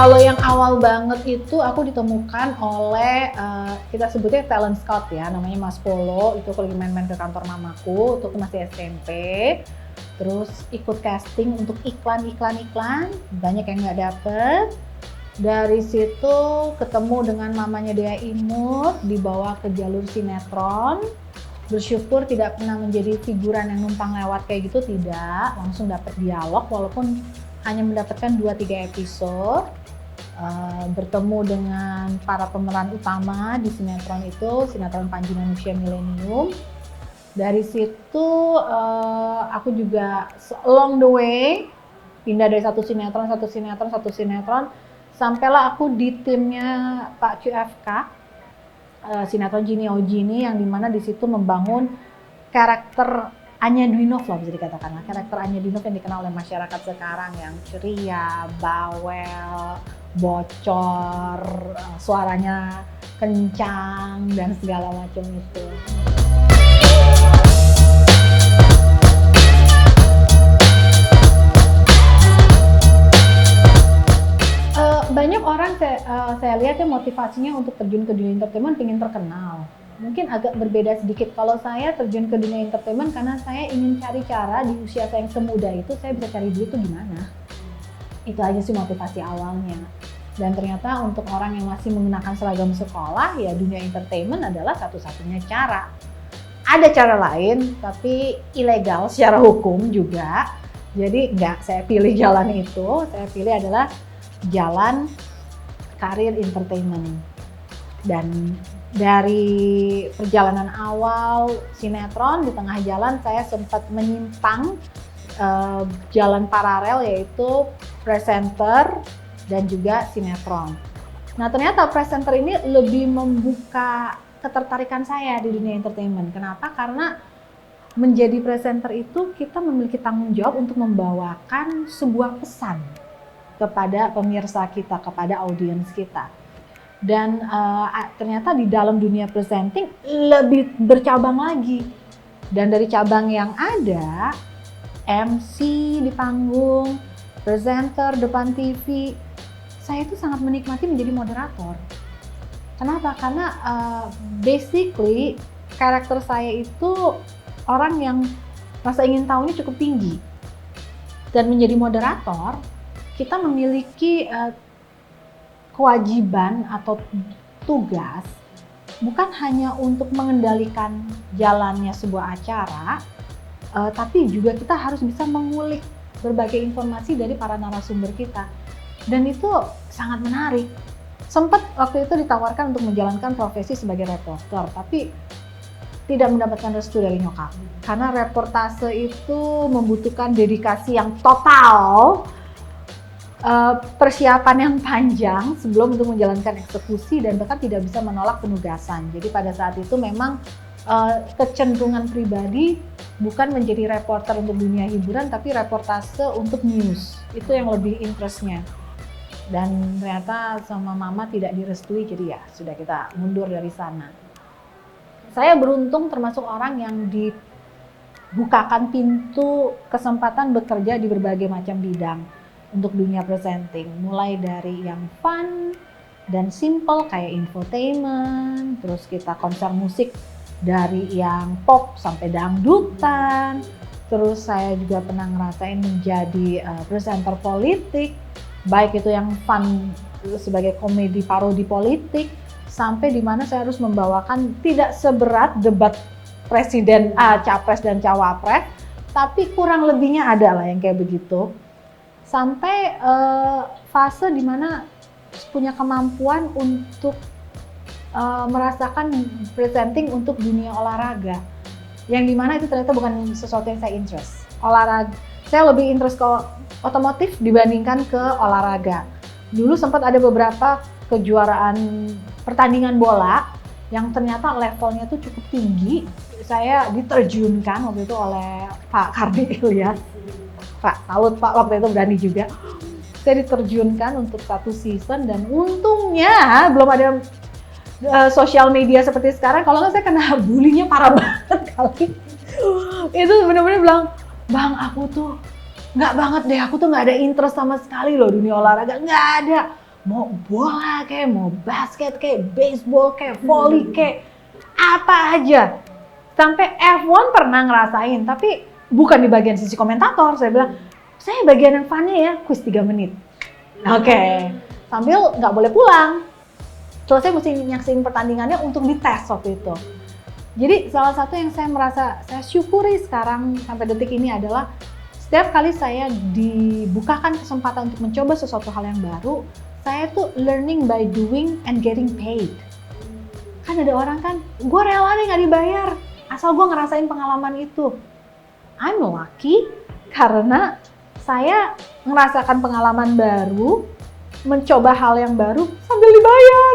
Kalau yang awal banget itu aku ditemukan oleh kita sebutnya talent scout ya, namanya Mas Polo. Itu aku lagi main-main ke kantor mamaku, itu aku masih SMP. Terus ikut casting untuk iklan, banyak yang nggak dapet. Dari situ ketemu dengan mamanya Dea Imut, dibawa ke jalur sinetron. Bersyukur tidak pernah menjadi figuran yang numpang lewat kayak gitu, tidak. Langsung dapat dialog walaupun hanya mendapatkan 2-3 episode. Bertemu dengan para pemeran utama di sinetron itu, sinetron Panji Manusia Milenium. Dari situ aku juga along the way pindah dari satu sinetron, sampailah aku di timnya Pak QFK, sinetron Gini Oh Gini, yang dimana di situ membangun karakter Anya Dwinov lah, bisa dikatakan lah. Karakter Anya Dwinov yang dikenal oleh masyarakat sekarang, yang ceria, bawel, bocor, suaranya kencang dan segala macam itu. Banyak orang saya lihat ya motivasinya untuk terjun ke dunia entertainment pengen terkenal. Mungkin agak berbeda sedikit. Kalau saya terjun ke dunia entertainment karena saya ingin cari cara di usia saya yang semuda itu saya bisa cari duit itu gimana. Itu aja sih motivasi awalnya. Dan ternyata untuk orang yang masih menggunakan seragam sekolah, ya dunia entertainment adalah satu-satunya cara. Ada cara lain, tapi ilegal secara hukum juga. Jadi enggak saya pilih jalan itu, saya pilih adalah jalan karir entertainment. Dan dari perjalanan awal sinetron, di tengah jalan saya sempat menyimpang jalan paralel, yaitu presenter dan juga sinetron. Nah ternyata presenter ini lebih membuka ketertarikan saya di dunia entertainment. Kenapa? Karena menjadi presenter itu kita memiliki tanggung jawab untuk membawakan sebuah pesan kepada pemirsa kita, kepada audiens kita. Dan ternyata di dalam dunia presenting lebih bercabang lagi. Dan dari cabang yang ada, MC di panggung, presenter depan TV, saya itu sangat menikmati menjadi moderator. Kenapa? Karena basically karakter saya itu orang yang rasa ingin tahunya cukup tinggi. Dan menjadi moderator, kita memiliki kewajiban atau tugas bukan hanya untuk mengendalikan jalannya sebuah acara, tapi juga kita harus bisa mengulik berbagai informasi dari para narasumber kita. Dan itu sangat menarik. Sempat waktu itu ditawarkan untuk menjalankan profesi sebagai reporter, tapi tidak mendapatkan restu dari nyokap. Karena reportase itu membutuhkan dedikasi yang total, persiapan yang panjang sebelum untuk menjalankan eksekusi, dan bahkan tidak bisa menolak penugasan. Jadi pada saat itu memang kecenderungan pribadi bukan menjadi reporter untuk dunia hiburan, tapi reportase untuk news. Itu yang lebih interestnya. Dan ternyata sama mama tidak direstui, jadi ya sudah kita mundur dari sana. Saya beruntung termasuk orang yang dibukakan pintu kesempatan bekerja di berbagai macam bidang untuk dunia presenting, mulai dari yang fun dan simple kayak infotainment, terus kita konser musik dari yang pop sampai dangdutan, terus saya juga pernah ngerasain menjadi presenter politik, baik itu yang fun sebagai komedi parodi politik, sampai di mana saya harus membawakan tidak seberat debat presiden, capres dan cawapres, tapi kurang lebihnya ada lah yang kayak begitu. Sampai fase di mana punya kemampuan untuk merasakan presenting untuk dunia olahraga, yang dimana itu ternyata bukan sesuatu yang saya interest. Olahraga, saya lebih interest ke otomotif dibandingkan ke olahraga. Dulu sempat ada beberapa kejuaraan pertandingan bola yang ternyata levelnya tuh cukup tinggi. Saya diterjunkan waktu itu oleh Pak Kardi Ilyas. Pak, salut Pak, waktu itu berani juga. Saya diterjunkan untuk 1 season, dan untungnya belum ada sosial media seperti sekarang. Kalau nggak saya kena bulinya parah banget kali. Itu benar-benar bilang, Bang aku tuh nggak banget deh, aku tuh nggak ada interest sama sekali loh dunia olahraga, nggak ada. Mau bola kayak, mau basket kayak, baseball kayak, volley kayak, apa aja. Sampai F1 pernah ngerasain, tapi bukan di bagian sisi komentator. Saya bilang, saya bagian yang funnya ya, kuis 3 menit. Oke. Sambil nggak boleh pulang. Terus saya mesti nyaksin pertandingannya untuk dites waktu itu. Jadi salah satu yang saya merasa saya syukuri sekarang sampai detik ini adalah setiap kali saya dibukakan kesempatan untuk mencoba sesuatu hal yang baru, saya tuh learning by doing and getting paid. Kan ada orang kan, gue rela nih nggak dibayar, asal gue ngerasain pengalaman itu. I'm lucky karena saya merasakan pengalaman baru, mencoba hal yang baru sambil dibayar.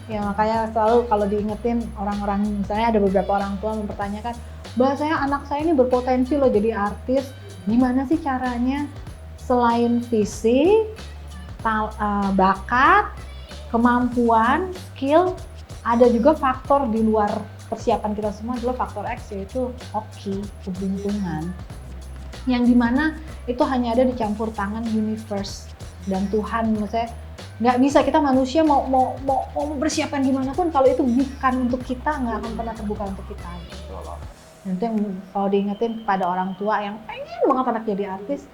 Ya makanya selalu kalau diingetin orang-orang, misalnya ada beberapa orang tua mempertanyakan, "Mbak, anak saya ini berpotensi loh jadi artis, gimana sih caranya?" Selain fisik, bakat, kemampuan, skill, ada juga faktor di luar persiapan kita semua adalah faktor X, yaitu hoki, keberuntungan. Yang dimana itu hanya ada di campur tangan universe dan Tuhan. Maksudnya nggak bisa kita manusia mau persiapan gimana pun kalau itu bukan untuk kita, nggak akan pernah terbuka untuk kita gitu loh. Dan itu yang kalau diingetin pada orang tua yang pengen banget anak jadi artis,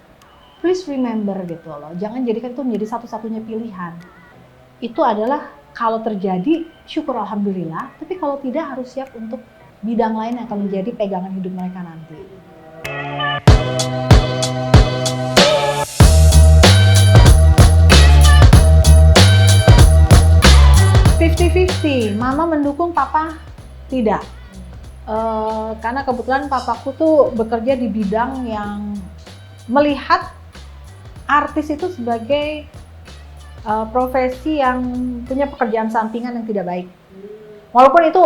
please remember gitu loh, jangan jadikan itu menjadi satu-satunya pilihan. Itu adalah kalau terjadi syukur alhamdulillah, tapi kalau tidak harus siap untuk bidang lain yang akan menjadi pegangan hidup mereka nanti. 50-50, mama mendukung, papa tidak. Karena kebetulan papaku tuh bekerja di bidang yang melihat artis itu sebagai profesi yang punya pekerjaan sampingan yang tidak baik. Walaupun itu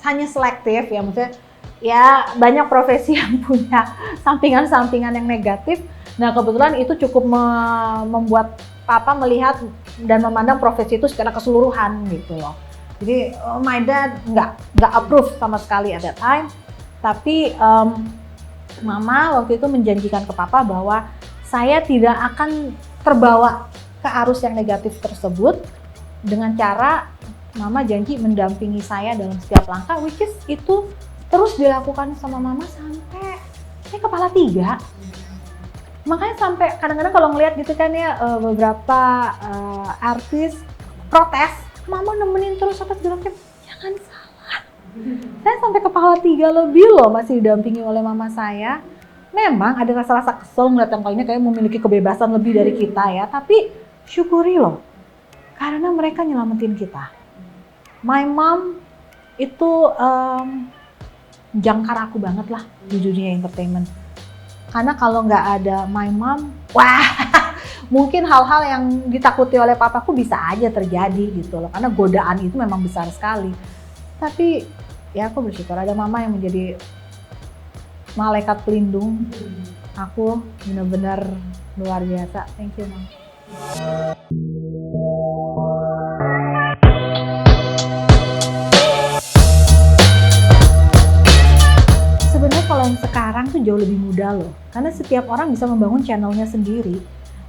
hanya selektif ya, maksudnya ya banyak profesi yang punya sampingan-sampingan yang negatif. Nah kebetulan itu cukup membuat papa melihat dan memandang profesi itu secara keseluruhan gitu loh. Jadi my dad nggak approve sama sekali at that time. Tapi mama waktu itu menjanjikan ke papa bahwa saya tidak akan terbawa ke arus yang negatif tersebut, dengan cara mama janji mendampingi saya dalam setiap langkah, which is itu terus dilakukan sama mama sampai saya kepala 3. Makanya sampai kadang-kadang kalau ngelihat gitu kan ya beberapa artis protes, mama nemenin terus sampai segala macam. Jangan salah, saya sampai kepala 3 lebih loh masih didampingi oleh mama saya. Memang ada rasa-rasa kesel ngeliat yang lainnya kayak memiliki kebebasan lebih dari kita ya, tapi syukuri loh, karena mereka nyelamatin kita. My mom itu jangkar aku banget lah di dunia entertainment. Karena kalau nggak ada my mom, wah mungkin hal-hal yang ditakuti oleh papaku bisa aja terjadi gitu loh. Karena godaan itu memang besar sekali. Tapi ya aku bersyukur ada mama yang menjadi malaikat pelindung. Aku benar-benar luar biasa. Thank you, Mom. Sebenarnya kalau yang sekarang tuh jauh lebih mudah loh, karena setiap orang bisa membangun channelnya sendiri,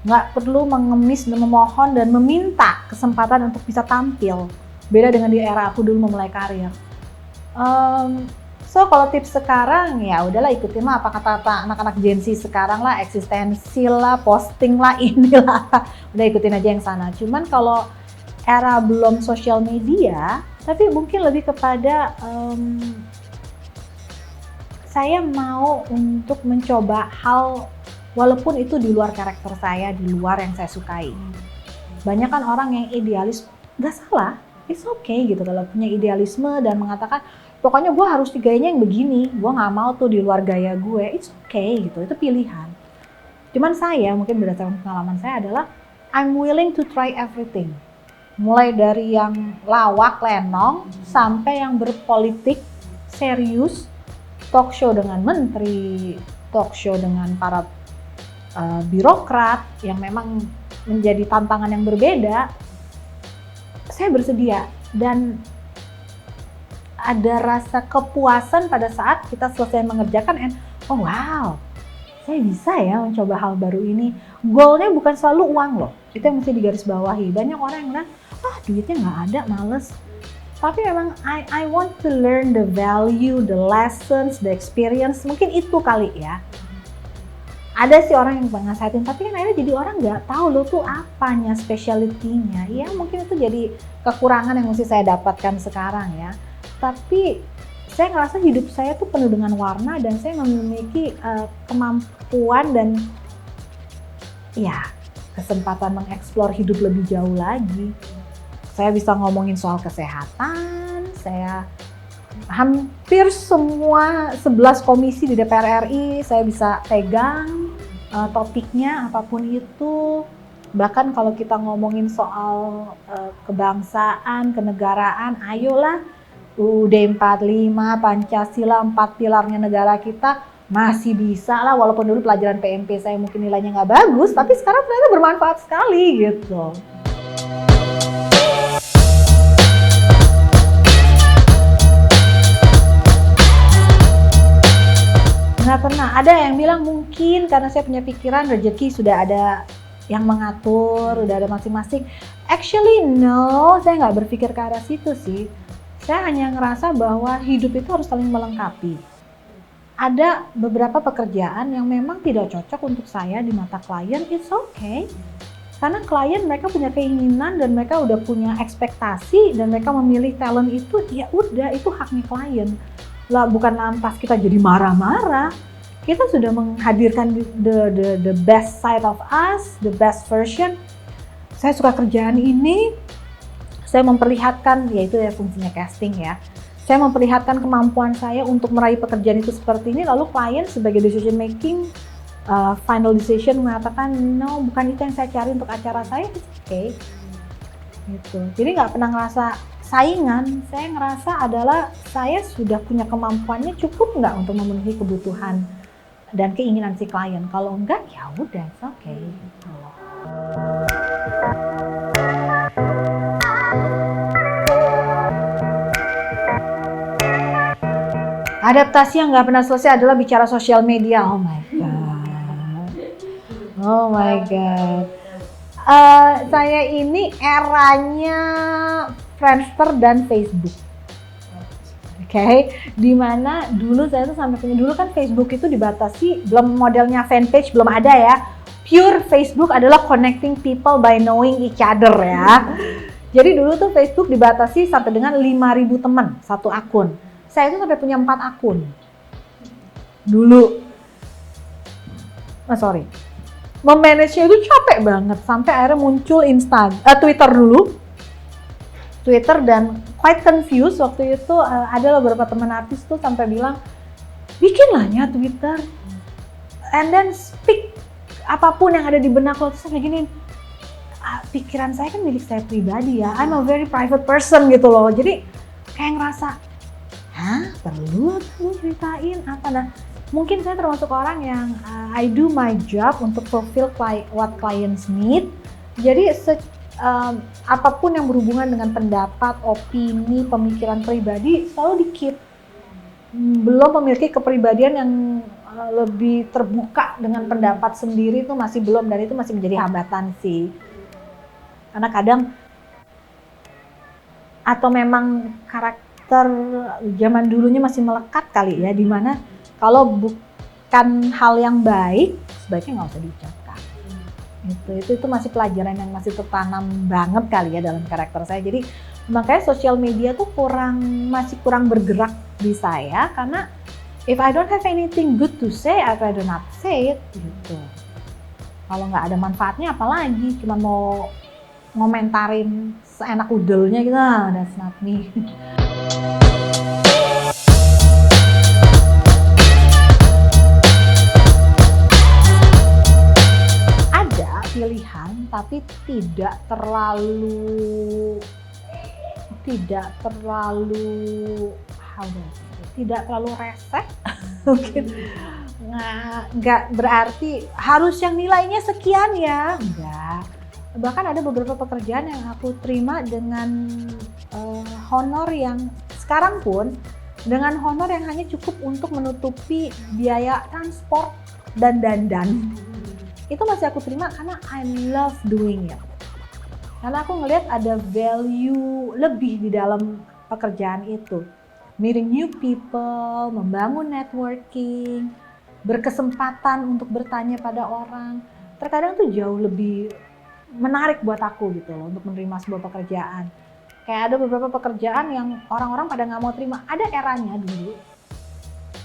nggak perlu mengemis dan memohon dan meminta kesempatan untuk bisa tampil. Beda dengan di era aku dulu memulai karir. So kalau tips sekarang ya udahlah ikutin lah apa kata anak-anak Gen Z sekarang lah, eksistensi lah, posting lah, inilah, udah ikutin aja yang sana. Cuman kalau era belum sosial media, tapi mungkin lebih kepada saya mau untuk mencoba hal walaupun itu di luar karakter saya, di luar yang saya sukai. Banyak kan orang yang idealis, nggak salah, it's okay gitu kalau punya idealisme dan mengatakan pokoknya gue harus gayanya yang begini, gue nggak mau tuh di luar gaya gue, it's okay gitu, itu pilihan. Cuman saya mungkin berdasarkan pengalaman saya adalah I'm willing to try everything. Mulai dari yang lawak, lenong, sampai yang berpolitik, serius, talk show dengan menteri, talk show dengan para birokrat yang memang menjadi tantangan yang berbeda. Saya bersedia dan ada rasa kepuasan pada saat kita selesai mengerjakan and oh wow, saya bisa ya mencoba hal baru ini. Goalnya bukan selalu uang loh. Itu yang mesti digarisbawahi. Banyak orang yang bilang, duitnya nggak ada, males. Tapi memang I want to learn the value, the lessons, the experience. Mungkin itu kali ya. Ada sih orang yang nasihatin, tapi kan akhirnya jadi orang nggak tahu lo tuh apanya, specialty-nya. Ya mungkin itu jadi kekurangan yang mesti saya dapatkan sekarang ya. Tapi saya ngerasa hidup saya tuh penuh dengan warna dan saya memiliki kemampuan dan ya kesempatan mengeksplor hidup lebih jauh lagi. Saya bisa ngomongin soal kesehatan, saya hampir semua 11 komisi di DPR RI saya bisa pegang topiknya apapun itu. Bahkan kalau kita ngomongin soal kebangsaan, kenegaraan, ayolah UUD 45, Pancasila, 4 pilarnya negara kita masih bisa lah, walaupun dulu pelajaran PMP saya mungkin nilainya nggak bagus, tapi sekarang ternyata bermanfaat sekali gitu. Nggak pernah. Ada yang bilang mungkin karena saya punya pikiran rezeki sudah ada yang mengatur, udah ada masing-masing. Actually no, saya nggak berpikir ke arah situ sih. Saya hanya ngerasa bahwa hidup itu harus saling melengkapi. Ada beberapa pekerjaan yang memang tidak cocok untuk saya di mata klien, it's okay. Karena klien mereka punya keinginan dan mereka udah punya ekspektasi dan mereka memilih talent itu, ya udah itu haknya klien. Lah bukan lantas kita jadi marah-marah. Kita sudah menghadirkan the best side of us, the best version. Saya suka kerjaan ini, saya memperlihatkan, yaitu ya fungsinya casting ya. Saya memperlihatkan kemampuan saya untuk meraih pekerjaan itu seperti ini, lalu klien sebagai decision making, final decision mengatakan no, bukan itu yang saya cari untuk acara saya, it's okay. Gitu. Jadi nggak pernah ngerasa saingan, saya ngerasa adalah saya sudah punya kemampuannya cukup nggak untuk memenuhi kebutuhan dan keinginan si klien. Kalau enggak, ya udah, it's okay. Gitu. Adaptasi yang nggak pernah selesai adalah bicara sosial media. Oh my god, oh my god. Saya ini eranya Friendster dan Facebook. Oke, dimana dulu saya tuh sampai punya, dulu kan Facebook itu dibatasi, belum modelnya fanpage belum ada ya. Pure Facebook adalah connecting people by knowing each other ya. Jadi dulu tuh Facebook dibatasi sampai dengan 5.000 teman satu akun. Saya itu sampai punya 4 akun. Dulu. Memanage-nya itu capek banget sampai akhirnya muncul Twitter dulu. Twitter dan quite confused waktu itu, ada beberapa teman artis tuh sampai bilang bikinlah ya Twitter and then speak apapun yang ada di benak lo. Terus saya gini, pikiran saya kan milik saya pribadi ya, I'm a very private person gitu loh, jadi kayak ngerasa perlu aku ceritain apa. Nah mungkin saya termasuk orang yang I do my job untuk fulfill what clients need. Jadi apapun yang berhubungan dengan pendapat, opini, pemikiran pribadi selalu di-keep. Belum memiliki kepribadian yang lebih terbuka dengan pendapat sendiri itu masih belum, dan itu masih menjadi hambatan sih. Karena kadang atau memang karakter zaman dulunya masih melekat kali ya, dimana kalau bukan hal yang baik sebaiknya nggak usah diucapkan. Itu masih pelajaran yang masih tertanam banget kali ya dalam karakter saya. Jadi makanya sosial media tuh masih kurang bergerak di saya, karena if I don't have anything good to say, I'd rather not say it gitu. Kalau nggak ada manfaatnya apalagi, cuma mau ngomentarin seenak udelnya gitu, that's not me. Pilihan tapi tidak terlalu resek. Mungkin nggak berarti harus yang nilainya sekian ya, enggak. Bahkan ada beberapa pekerjaan yang aku terima dengan honor yang sekarang pun dengan honor yang hanya cukup untuk menutupi biaya transport dan dandan. itu masih aku terima karena I love doing it. Karena aku ngelihat ada value lebih di dalam pekerjaan itu. Meeting new people, membangun networking, berkesempatan untuk bertanya pada orang. Terkadang tuh jauh lebih menarik buat aku gitu loh untuk menerima sebuah pekerjaan. Kayak ada beberapa pekerjaan yang orang-orang pada nggak mau terima. Ada eranya dulu,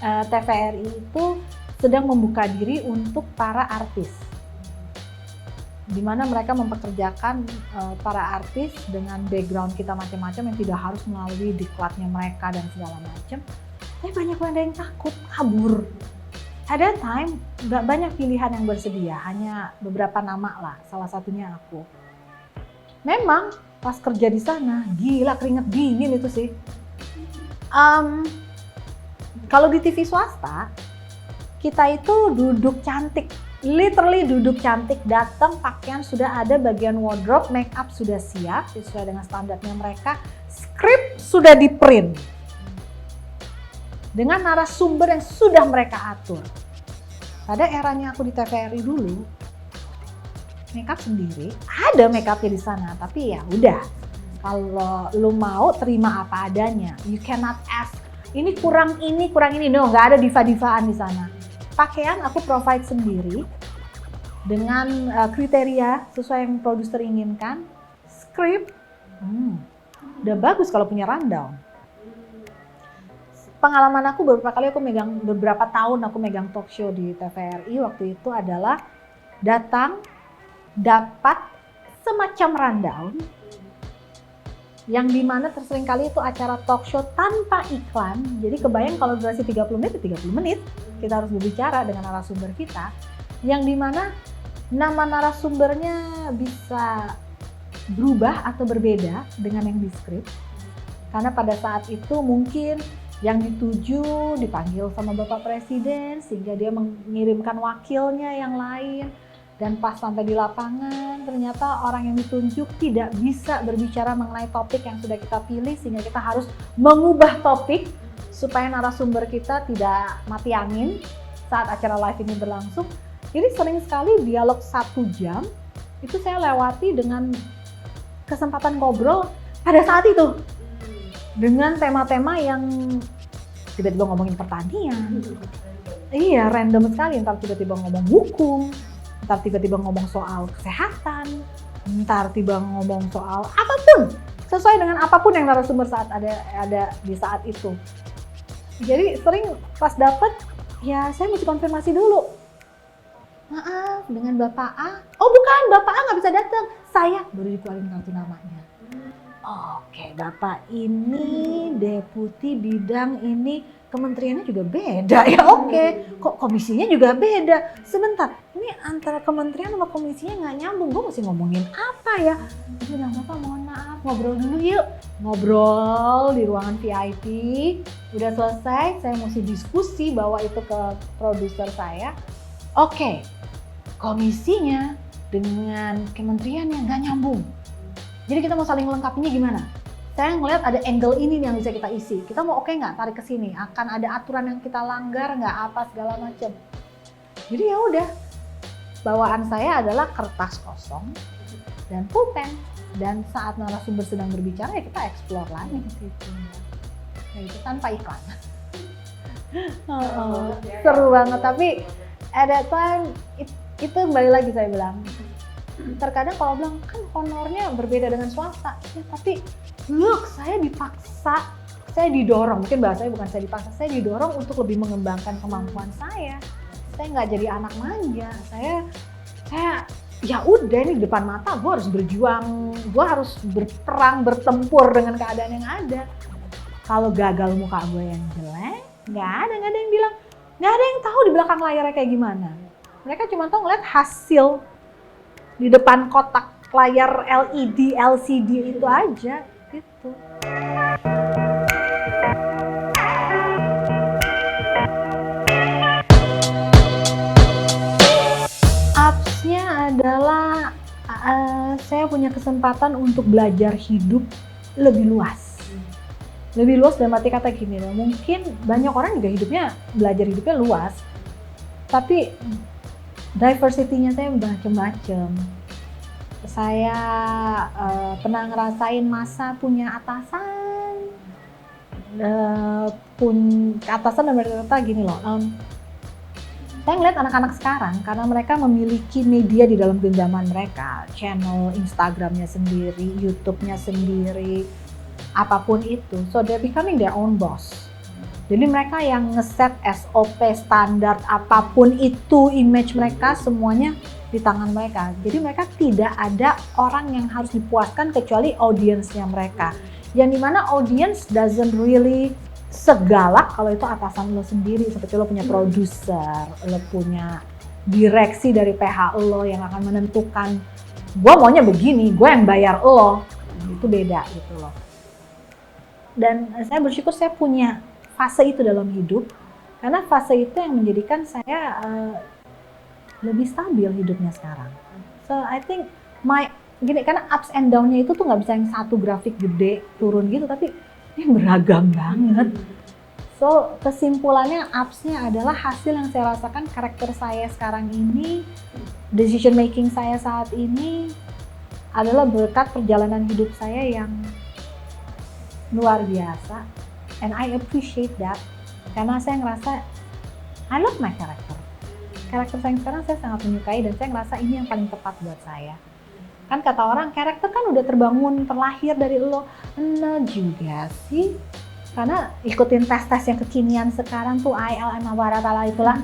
TVRI itu sedang membuka diri untuk para artis. Di mana mereka mempekerjakan para artis dengan background kita macam-macam yang tidak harus melalui diklatnya mereka dan segala macam. Tapi banyak yang takut kabur. At that time, nggak banyak pilihan yang bersedia, hanya beberapa nama lah, salah satunya aku. Memang pas kerja di sana, gila keringet dingin itu sih. Kalau di TV swasta, kita itu duduk cantik. Literally duduk cantik, datang pakaian sudah ada, bagian wardrobe, make up sudah siap sesuai dengan standarnya mereka, skrip sudah di print dengan narasumber yang sudah mereka atur. Pada eranya aku di TVRI dulu, make up sendiri, ada make upnya di sana, tapi ya udah, kalau lu mau terima apa adanya, you cannot ask ini kurang ini, no, nggak ada diva-divaan di sana. Pakaian aku provide sendiri dengan kriteria sesuai yang produser inginkan. Skrip, udah bagus kalau punya rundown. Pengalaman aku beberapa tahun aku megang talk show di TVRI waktu itu adalah datang, dapat semacam rundown yang dimana seringkali itu acara talk show tanpa iklan. Jadi kebayang kalau durasi 30 menit, 30 menit kita harus berbicara dengan narasumber kita, yang dimana nama narasumbernya bisa berubah atau berbeda dengan yang di skrip. Karena pada saat itu mungkin yang dituju dipanggil sama Bapak Presiden sehingga dia mengirimkan wakilnya yang lain. Dan pas sampai di lapangan, ternyata orang yang ditunjuk tidak bisa berbicara mengenai topik yang sudah kita pilih, sehingga kita harus mengubah topik supaya narasumber kita tidak mati angin saat acara live ini berlangsung. Jadi sering sekali dialog 1 jam, itu saya lewati dengan kesempatan ngobrol pada saat itu. Dengan tema-tema yang tiba-tiba ngomongin pertanian. Iya, random sekali, entar tiba-tiba ngomong hukum. Ntar tiba-tiba ngomong soal kesehatan, ntar tiba ngomong soal apapun, sesuai dengan apapun yang narasumber saat ada di saat itu. Jadi sering pas dapet, ya saya mesti konfirmasi dulu. Maaf, dengan Bapak A? Oh bukan, Bapak A nggak bisa datang. Saya baru dikeluarin kartu namanya. Oke, Bapak ini deputi bidang ini. Kementeriannya juga beda ya, oke. Kok komisinya juga beda? Sebentar, ini antara kementerian sama komisinya nggak nyambung. Gue mesti ngomongin apa ya? Bilang, Bapak mohon maaf, ngobrol dulu yuk. Ngobrol di ruangan VIP. Udah selesai, saya mesti diskusi bawa itu ke produser saya. Oke, komisinya dengan kementeriannya nggak nyambung. Jadi kita mau saling lengkapinya gimana? Saya ngelihat ada angle ini nih yang bisa kita isi. Kita mau oke nggak tarik ke sini? Akan ada aturan yang kita langgar nggak apa segala macam. Jadi ya udah, bawaan saya adalah kertas kosong dan pulpen. Dan saat narasumber sedang berbicara ya kita explore lagi di situ. Ya itu tanpa iklan. Seru banget. Tapi at that time itu kembali lagi saya bilang. Terkadang kalau bilang kan honornya berbeda dengan swasta, ya, tapi look, saya dipaksa, saya didorong, mungkin bahasanya bukan saya dipaksa, saya didorong untuk lebih mengembangkan kemampuan saya. Saya nggak jadi anak manja, saya ya udah ini di depan mata, gue harus berjuang, gue harus berperang, bertempur dengan keadaan yang ada. Kalau gagal muka gue yang jelek, nggak ada yang bilang, nggak ada yang tahu di belakang layarnya kayak gimana. Mereka cuma tahu ngeliat hasil di depan kotak layar LED, LCD itu aja gitu. Upsnya adalah saya punya kesempatan untuk belajar hidup lebih luas. Lebih luas dalam arti kata gini, mungkin banyak orang juga belajar hidupnya luas, tapi diversity-nya saya macam-macam. Saya pernah ngerasain masa punya atasan, atasan dan berkata gini loh, saya ngeliat anak-anak sekarang karena mereka memiliki media di dalam genggaman mereka, channel Instagramnya sendiri, YouTube-nya sendiri, apapun itu, so they're becoming their own boss. Jadi mereka yang ngeset SOP, standar, apapun itu, image mereka semuanya di tangan mereka. Jadi mereka tidak ada orang yang harus dipuaskan kecuali audiensnya mereka. Yang dimana audience doesn't really segalak kalau itu atasan lo sendiri. Seperti lo punya produser, lo punya direksi dari PH lo yang akan menentukan, gue maunya begini, gue yang bayar lo. Itu beda gitu loh. Dan saya bersyukur saya punya fase itu dalam hidup, karena fase itu yang menjadikan saya lebih stabil hidupnya sekarang. So I think gini, karena ups and down-nya itu tuh nggak bisa yang satu grafik gede turun gitu, tapi ini beragam banget. So kesimpulannya ups-nya adalah hasil yang saya rasakan karakter saya sekarang ini, decision making saya saat ini adalah berkat perjalanan hidup saya yang luar biasa. And I appreciate that, karena saya ngerasa I love my character. Karakter saya sekarang saya sangat menyukai dan saya ngerasa ini yang paling tepat buat saya. Kan kata orang, karakter kan udah terbangun, terlahir dari lo. Nah juga sih, karena ikutin tes-tes yang kekinian sekarang tuh IELTS, Mahabharata itulah.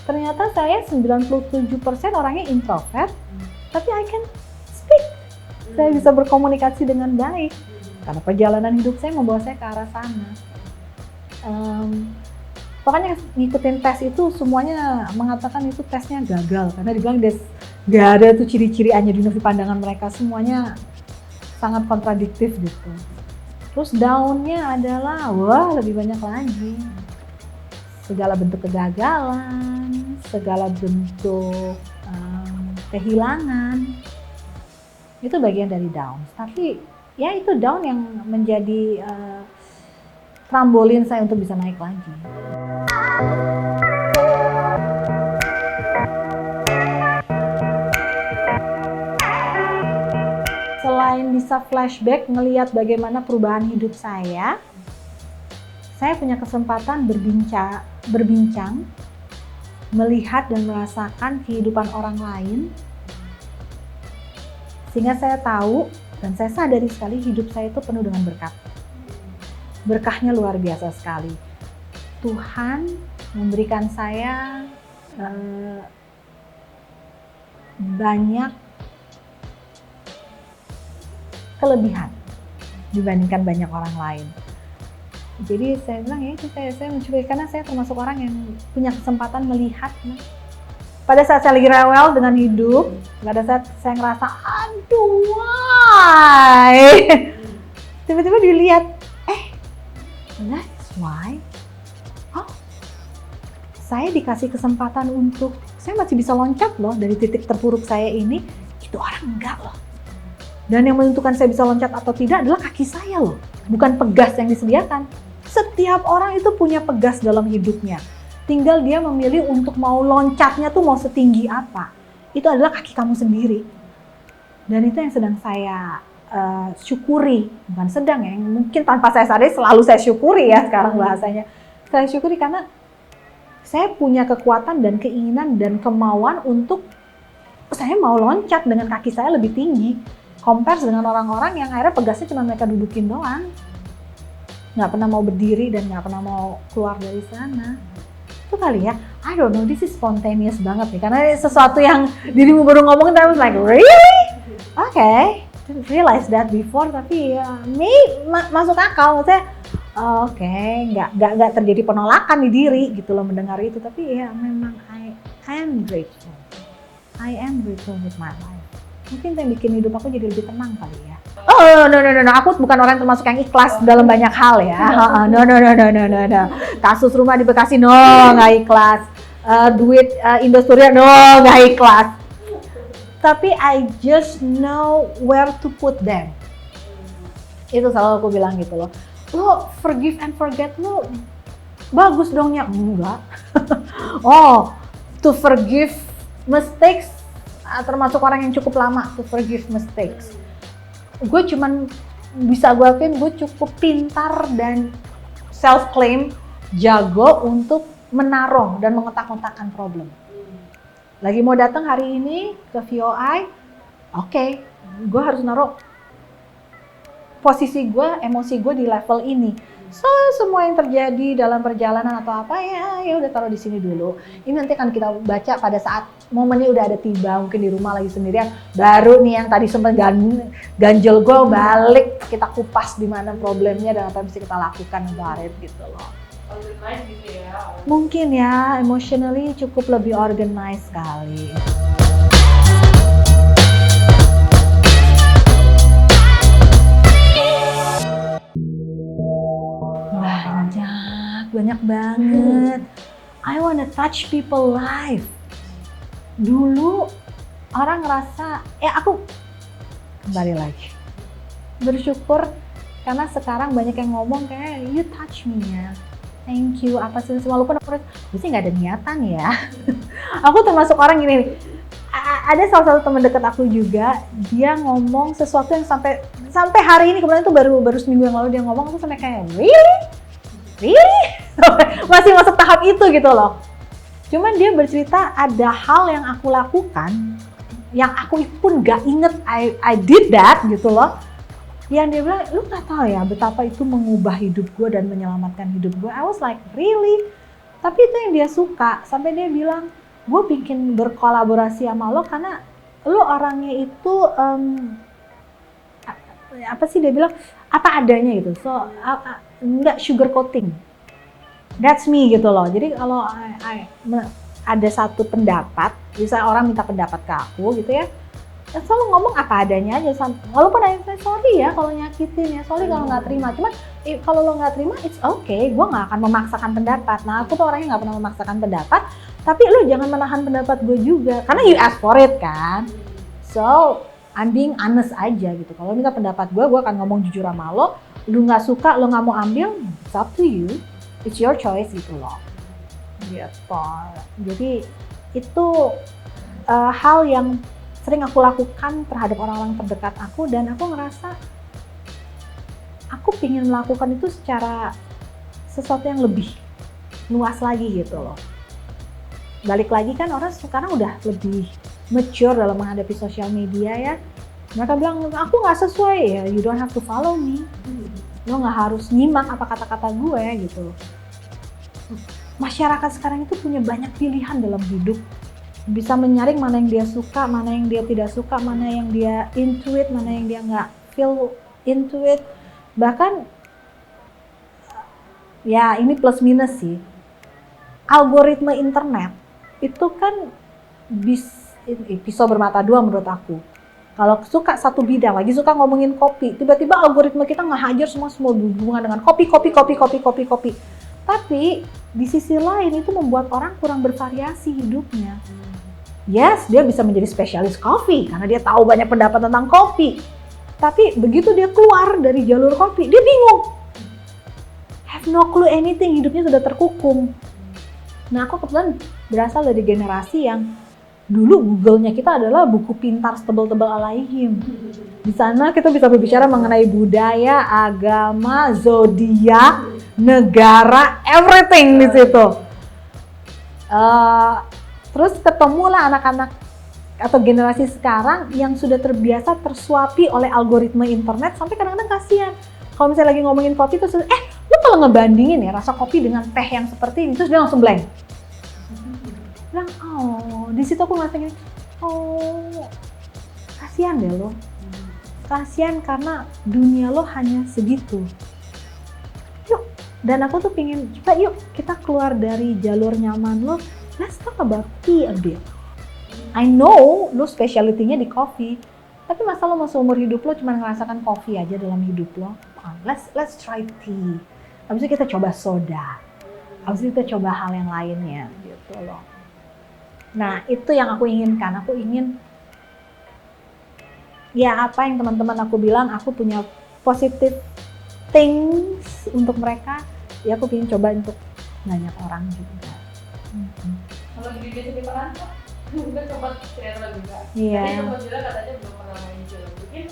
Ternyata saya 97% orangnya introvert, tapi I can speak. Saya bisa berkomunikasi dengan baik. Karena perjalanan hidup saya membawa saya ke arah sana. Pokoknya ngikutin tes itu semuanya mengatakan itu tesnya gagal. Karena dibilang gak ada tuh ciri-ciri Anya Dinovi pandangan mereka. Semuanya sangat kontradiktif gitu. Terus down-nya adalah, wah lebih banyak lagi. Segala bentuk kegagalan, segala bentuk kehilangan. Itu bagian dari down. Tapi ya itu down yang menjadi trambolin saya untuk bisa naik lagi. Selain bisa flashback ngelihat bagaimana perubahan hidup saya punya kesempatan berbincang, melihat dan merasakan kehidupan orang lain, sehingga saya tahu dan saya sadari sekali hidup saya itu penuh dengan berkat. Berkahnya luar biasa sekali. Tuhan memberikan saya banyak kelebihan dibandingkan banyak orang lain. Jadi saya bilang ya itu saya mensyukuri karena saya termasuk orang yang punya kesempatan melihat. Pada saat saya lagi rewel dengan hidup, pada saat saya ngerasa, aduh why? Tiba-tiba dilihat, that's why. Oh, saya dikasih kesempatan untuk, saya masih bisa loncat loh dari titik terpuruk saya ini, itu orang enggak loh. Dan yang menentukan saya bisa loncat atau tidak adalah kaki saya loh, bukan pegas yang disediakan. Setiap orang itu punya pegas dalam hidupnya. Tinggal dia memilih untuk mau loncatnya tuh mau setinggi apa. Itu adalah kaki kamu sendiri. Dan itu yang sedang saya syukuri. Bukan sedang ya, mungkin tanpa saya sadari selalu saya syukuri ya sekarang bahasanya. Saya syukuri karena saya punya kekuatan dan keinginan dan kemauan untuk saya mau loncat dengan kaki saya lebih tinggi. Compare dengan orang-orang yang akhirnya pegasnya cuma mereka dudukin doang. Nggak pernah mau berdiri dan nggak pernah mau keluar dari sana. Itu kali ya, I don't know, this is spontaneous banget nih, karena sesuatu yang dirimu baru ngomongin, I was like, really? Okay, didn't realize that before, tapi ya, masuk akal, maksudnya, okay, nggak terjadi penolakan di diri gitu loh mendengar itu, tapi ya memang I am grateful with my life. Mungkin yang bikin hidup aku jadi lebih tenang kali ya. Oh no, aku bukan orang yang termasuk yang ikhlas dalam banyak hal ya. No. Kasus rumah di Bekasi no, nggak ikhlas. Duit Indosuria no, nggak ikhlas. Tapi I just know where to put them. Itu selalu aku bilang gitu loh. Lo forgive and forget lo bagus dongnya, enggak. Oh, to forgive mistakes, termasuk orang yang cukup lama to forgive mistakes. Gue cuman bisa gue akuin gue cukup pintar dan self claim jago untuk menaruh dan mengotak-ngotakkan problem. Lagi mau datang hari ini ke VOI, oke, gue harus naruh posisi gue, emosi gue di level ini. So, semua yang terjadi dalam perjalanan atau apa ya udah taruh di sini dulu. Ini nanti akan kita baca pada saat momennya udah ada tiba, mungkin di rumah lagi sendirian. Baru nih yang tadi sempat ganjel gue balik, kita kupas di mana problemnya dan apa yang bisa kita lakukan about it gitu loh. Organize gitu ya? Mungkin ya, emotionally cukup lebih organized sekali. Banyak banget. I wanna touch people life. Dulu orang ngerasa, aku kembali lagi bersyukur karena sekarang banyak yang ngomong kayak you touch me ya, thank you apa sih, walaupun aku sih nggak ada niatan ya. Aku termasuk orang gini nih. Ada salah satu teman dekat aku juga, dia ngomong sesuatu yang sampai hari ini, kemudian itu baru seminggu yang lalu dia ngomong, aku sampai kayak really? Masih masuk tahap itu gitu loh. Cuman dia bercerita ada hal yang aku lakukan yang aku pun gak inget I did that gitu loh. Yang dia bilang, lu gak tahu ya betapa itu mengubah hidup gue dan menyelamatkan hidup gue. I was like, really? Tapi itu yang dia suka. Sampai dia bilang, gue bikin berkolaborasi sama lo karena lo orangnya itu apa sih dia bilang, apa adanya gitu. So, nggak sugar coating. That's me gitu loh. Jadi kalau ada satu pendapat, bisa orang minta pendapat ke aku gitu ya, selalu ngomong apa adanya aja. Walaupun saya sorry ya kalau nyakitin ya, sorry kalau nggak terima. Cuman kalau lo nggak terima, it's okay. Gue nggak akan memaksakan pendapat. Nah aku tuh orangnya nggak pernah memaksakan pendapat. Tapi lo jangan menahan pendapat gue juga, karena you ask for it kan. So I'm being honest aja gitu. Kalau minta pendapat gue akan ngomong jujur sama lo. Lu nggak suka, lo nggak mau ambil, it's up to you. It's your choice gitu loh. Gitu. Jadi itu hal yang sering aku lakukan terhadap orang-orang terdekat aku, dan aku ngerasa aku pingin melakukan itu secara sesuatu yang lebih luas lagi gitu loh. Balik lagi kan orang sekarang udah lebih mature dalam menghadapi sosial media ya. Mereka bilang, aku nggak sesuai ya, you don't have to follow me. Lo nggak harus nyimak apa kata-kata gue gitu. Masyarakat sekarang itu punya banyak pilihan dalam hidup. Bisa menyaring mana yang dia suka, mana yang dia tidak suka, mana yang dia into it, mana yang dia nggak feel into it. Bahkan, ya ini plus minus sih. Algoritma internet itu kan pisau bermata dua menurut aku. Kalau suka satu bidang, lagi suka ngomongin kopi, tiba-tiba algoritma kita ngehajar semua berhubungan dengan kopi. Tapi di sisi lain itu membuat orang kurang bervariasi hidupnya. Yes, dia bisa menjadi spesialis kopi karena dia tahu banyak pendapat tentang kopi. Tapi begitu dia keluar dari jalur kopi, dia bingung. Have no clue anything, hidupnya sudah terkukung. Nah, aku kebetulan berasal dari generasi yang dulu Google-nya kita adalah buku pintar tebal-tebal alaihim. Di sana kita bisa berbicara mengenai budaya, agama, zodiak, negara, everything di situ. Terus ketemulah anak-anak atau generasi sekarang yang sudah terbiasa tersuapi oleh algoritma internet, sampai kadang-kadang kasihan. Kalau misalnya lagi ngomongin kopi terus, lu kalau ngebandingin ya rasa kopi dengan teh yang seperti ini, terus dia langsung blank. Bilang, di situ aku ngerasa gini, kasihan deh lo. Kasihan karena dunia lo hanya segitu. Yuk, dan aku tuh pingin, coba yuk kita keluar dari jalur nyaman lo. Let's talk about tea a bit. I know lo specialty-nya di coffee, tapi masa lo mau seumur hidup lo cuma ngerasakan coffee aja dalam hidup lo? Let's try tea. Habis itu kita coba soda. Habis itu kita coba hal yang lainnya gitu loh. Nah, itu yang aku inginkan. Aku ingin, ya apa yang teman-teman aku bilang, aku punya positive things untuk mereka, ya aku ingin coba untuk banyak orang juga. Kalau di dunia jadi perantau? Mungkin sempat sinetron juga. Iya. Tadi sempat bilang katanya belum pernah main film. Mungkin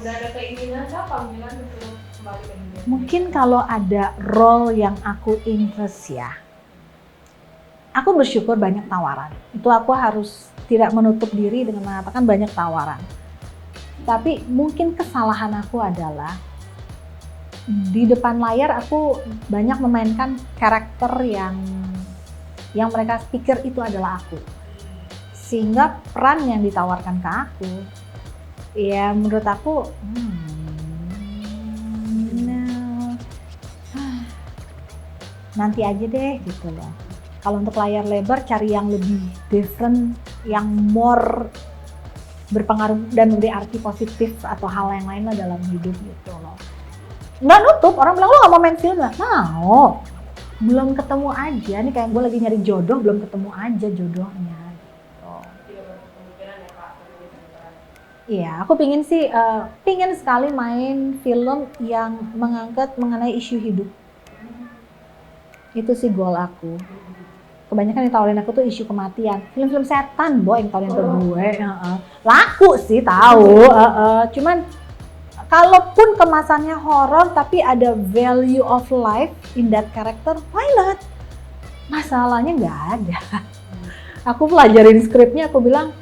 udah ada keinginan kah panggilan untuk kembali ke dunia? Mungkin kalau ada role yang aku interest ya, aku bersyukur banyak tawaran. Itu aku harus tidak menutup diri dengan mengatakan banyak tawaran. Tapi mungkin kesalahan aku adalah di depan layar aku banyak memainkan karakter yang mereka pikir itu adalah aku. Sehingga peran yang ditawarkan ke aku, ya menurut aku, nanti aja deh gitu loh. Kalau untuk layar lebar cari yang lebih different, yang more berpengaruh dan memberi arti positif atau hal yang lain lah dalam hidup gitu loh. Nggak nutup, orang bilang lo nggak mau main film lah, mau. Belum ketemu aja, nih kayak gue lagi nyari jodoh, belum ketemu aja jodohnya. Gitu. Tidak berkemungkinan ya Kak? Iya, aku pingin sih, pingin sekali main film yang mengangkat mengenai isu hidup. Itu sih goal aku. Kebanyakan yang tawarin aku tuh isu kematian. Film-film setan, yang tawarin ke gue. Laku sih tahu. Cuman kalaupun kemasannya horor tapi ada value of life in that character, why not? Masalahnya nggak ada. Aku pelajarin skripnya, aku bilang,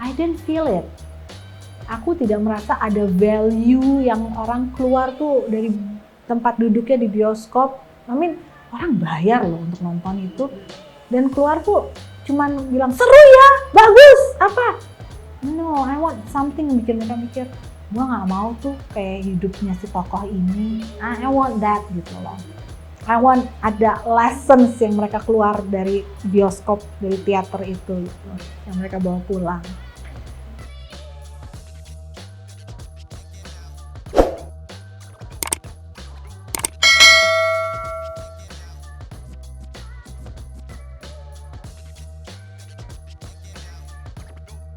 I didn't feel it. Aku tidak merasa ada value yang orang keluar tuh dari tempat duduknya di bioskop. Orang bayar loh untuk nonton itu. Dan keluar tuh cuman bilang, seru ya, bagus, apa? No, I want something yang bikin mereka mikir, gue gak mau tuh kayak hidupnya si tokoh ini. I want that gitu loh. I want ada lessons yang mereka keluar dari bioskop, dari teater itu gitu, yang mereka bawa pulang.